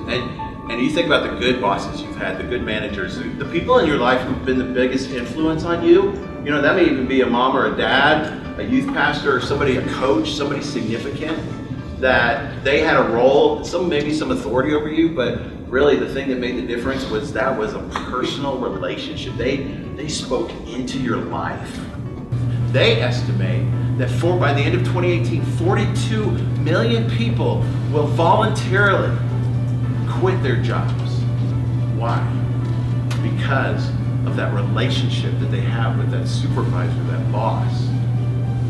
And you think about the good bosses you've had, the good managers, the people in your life who've been the biggest influence on you. You know, that may even be a mom or a dad, a youth pastor, or somebody, a coach, somebody significant, that they had a role, maybe some authority over you, but really the thing that made the difference was that was a personal relationship. They spoke into your life. They estimate that by the end of 2018, 42 million people will voluntarily quit their jobs. Why? Because of that relationship that they have with that supervisor, that boss.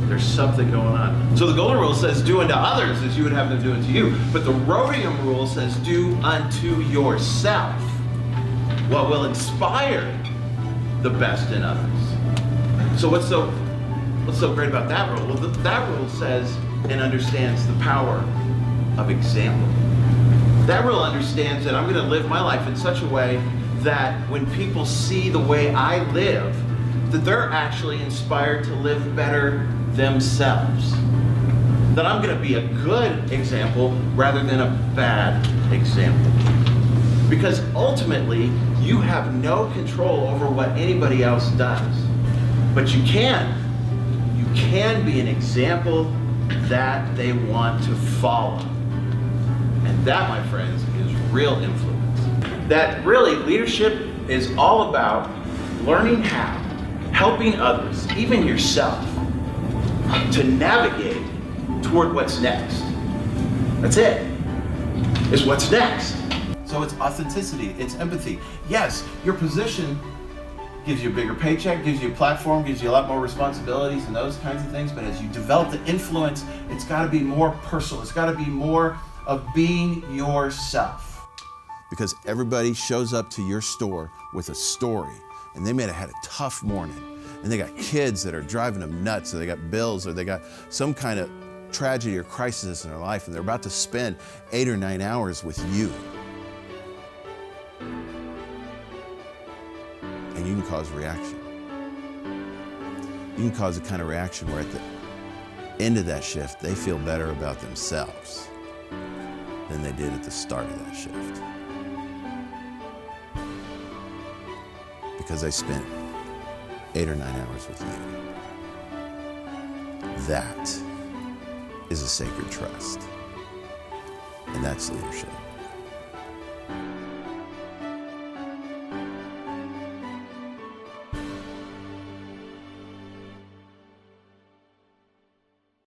There's something going on. So the golden rule says do unto others as you would have them do unto you. But the rhodium rule says do unto yourself what will inspire the best in others. So what's so great about that rule? Well, that rule says and understands the power of example. That rule understands that I'm going to live my life in such a way that when people see the way I live, that they're actually inspired to live better themselves. That I'm going to be a good example rather than a bad example. Because ultimately, you have no control over what anybody else does. But you can be an example that they want to follow. And that, my friends, is real influence. That really, leadership is all about learning how, helping others, even yourself, to navigate toward what's next. That's it. It's what's next. So it's authenticity, it's empathy. Yes, your position gives you a bigger paycheck, gives you a platform, gives you a lot more responsibilities and those kinds of things, but as you develop the influence, it's got to be more personal. It's got to be more of being yourself. Because everybody shows up to your store with a story, and they may have had a tough morning, and they got kids that are driving them nuts, or they got bills, or they got some kind of tragedy or crisis in their life, and they're about to spend 8 or 9 hours with you. And you can cause a reaction. You can cause a kind of reaction where at the end of that shift, they feel better about themselves than they did at the start of that shift. Because they spent 8 or 9 hours with you. That is a sacred trust. And that's leadership.